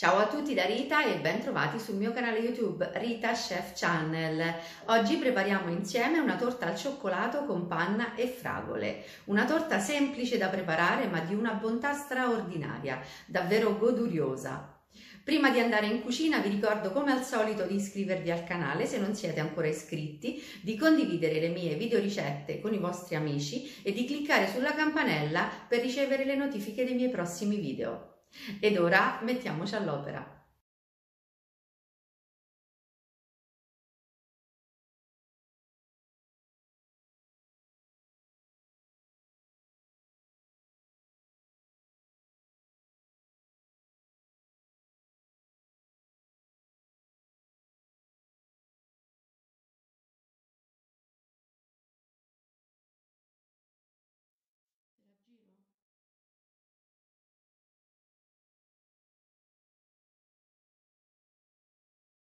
Ciao a tutti da Rita e ben trovati sul mio canale YouTube Rita Chef Channel. Oggi prepariamo insieme una torta al cioccolato con panna e fragole. Una torta semplice da preparare ma di una bontà straordinaria, davvero goduriosa. Prima di andare in cucina vi ricordo come al solito di iscrivervi al canale se non siete ancora iscritti, di condividere le mie video ricette con i vostri amici e di cliccare sulla campanella per ricevere le notifiche dei miei prossimi video. Ed ora mettiamoci all'opera.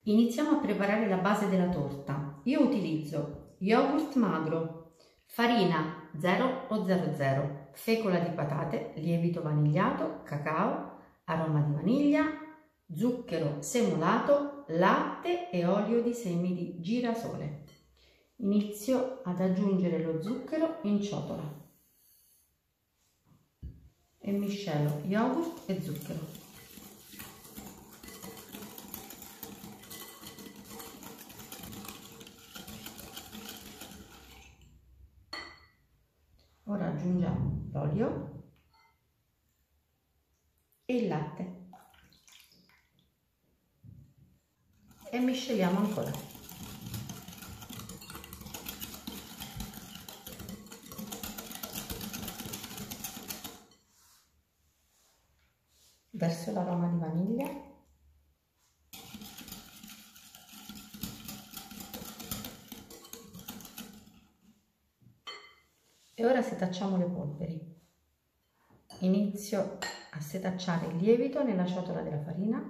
Iniziamo a preparare la base della torta. Io utilizzo yogurt magro, farina 0 o 00, fecola di patate, lievito vanigliato, cacao, aroma di vaniglia, zucchero semolato, latte e olio di semi di girasole. Inizio ad aggiungere lo zucchero in ciotola e miscelo yogurt e zucchero. Ora aggiungiamo l'olio e il latte e misceliamo ancora. Verso l'aroma di vaniglia e ora setacciamo le polveri. Inizio a setacciare il lievito nella ciotola della farina.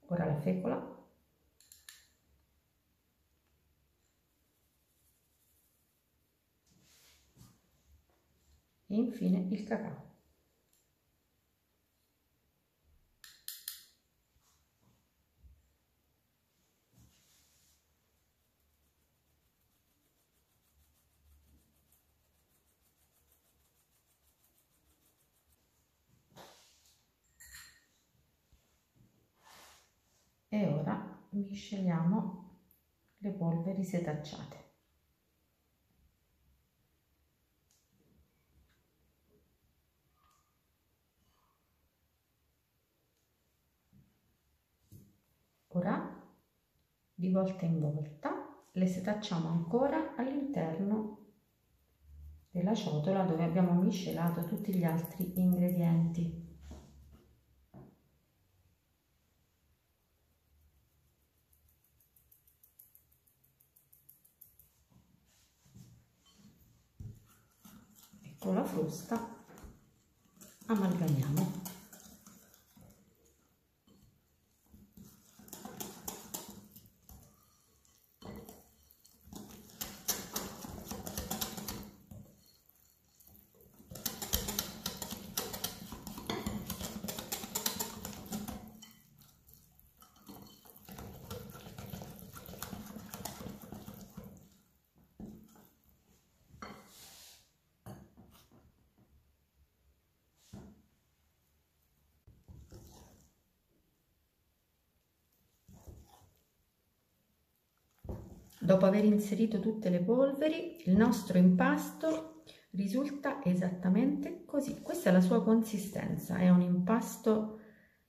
Ora la fecola. E infine il cacao. E ora misceliamo le polveri setacciate. Ora, di volta in volta, le setacciamo ancora all'interno della ciotola dove abbiamo miscelato tutti gli altri ingredienti. E con la frusta amalgamiamo. Dopo aver inserito tutte le polveri, il nostro impasto risulta esattamente così. Questa è la sua consistenza, è un impasto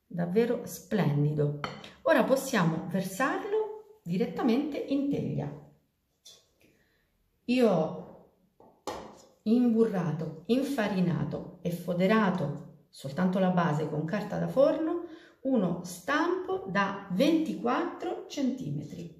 davvero splendido. Ora possiamo versarlo direttamente in teglia. Io ho imburrato, infarinato e foderato soltanto la base con carta da forno uno stampo da 24 centimetri.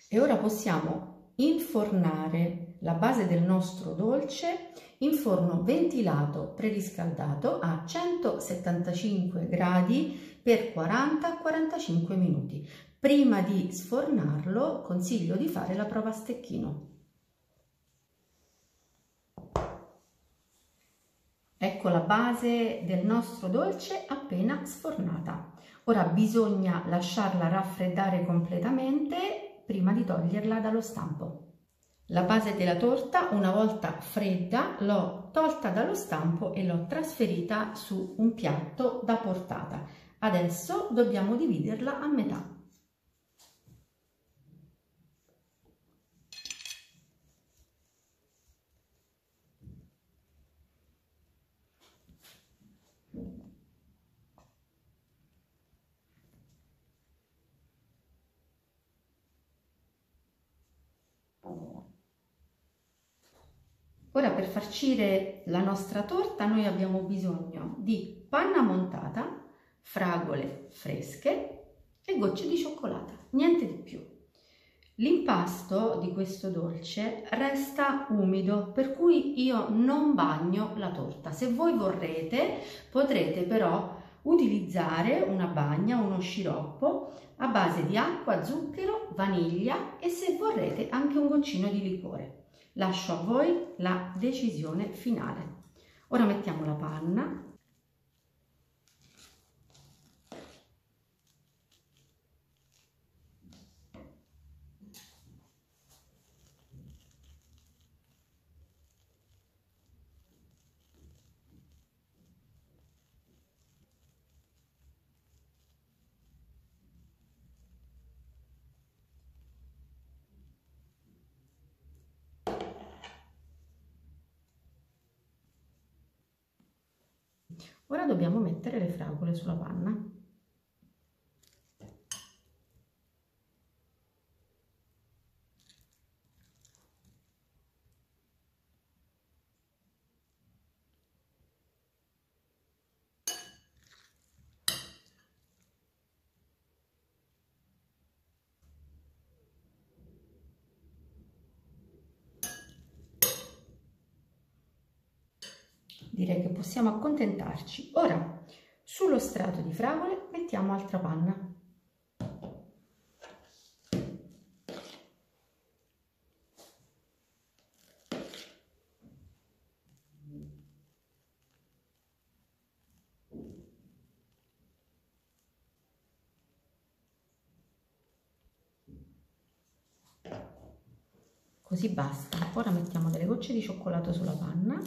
E ora possiamo infornare la base del nostro dolce in forno ventilato preriscaldato a 175 gradi per 40-45 minuti. Prima di sfornarlo consiglio di fare la prova a stecchino. Ecco la base del nostro dolce appena sfornata. Ora bisogna lasciarla raffreddare completamente prima di toglierla dallo stampo. La base della torta, una volta fredda, l'ho tolta dallo stampo e l'ho trasferita su un piatto da portata. Adesso dobbiamo dividerla a metà. Ora per farcire la nostra torta noi abbiamo bisogno di panna montata, fragole fresche e gocce di cioccolata, niente di più. L'impasto di questo dolce resta umido, per cui io non bagno la torta. Se voi vorrete, potrete però utilizzare una bagna, uno sciroppo a base di acqua, zucchero, vaniglia e se vorrete anche un goccino di liquore. Lascio a voi la decisione finale. Ora mettiamo la panna. Ora dobbiamo mettere le fragole sulla panna. Direi che possiamo accontentarci. Ora, sullo strato di fragole mettiamo altra panna. Così basta. Ora mettiamo delle gocce di cioccolato sulla panna.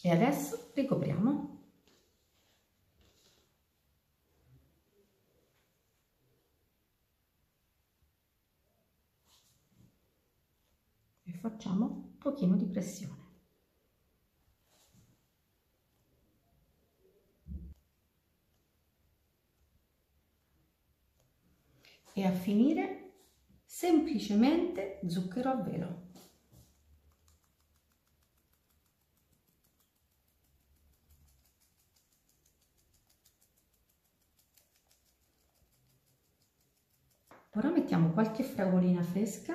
E adesso ricopriamo. E facciamo un pochino di pressione. E a finire semplicemente zucchero a velo. Ora mettiamo qualche fragolina fresca .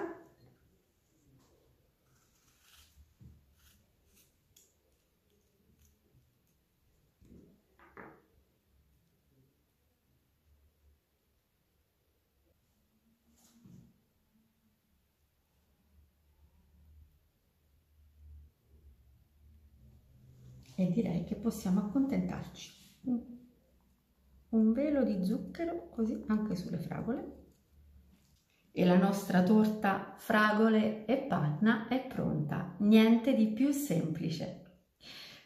E direi che possiamo accontentarci. Un velo di zucchero così anche sulle fragole. E la nostra torta fragole e panna è pronta, niente di più semplice.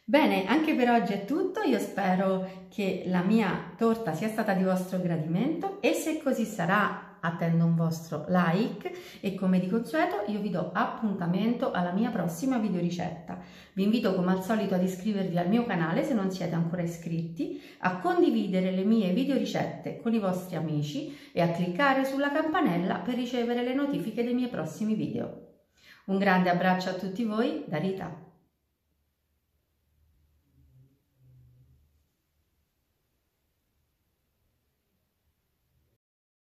Bene, anche per oggi è tutto, io spero che la mia torta sia stata di vostro gradimento e se così sarà attendo un vostro like e come di consueto io vi do appuntamento alla mia prossima videoricetta. Vi invito come al solito ad iscrivervi al mio canale se non siete ancora iscritti, a condividere le mie videoricette con i vostri amici e a cliccare sulla campanella per ricevere le notifiche dei miei prossimi video. Un grande abbraccio a tutti voi da Rita.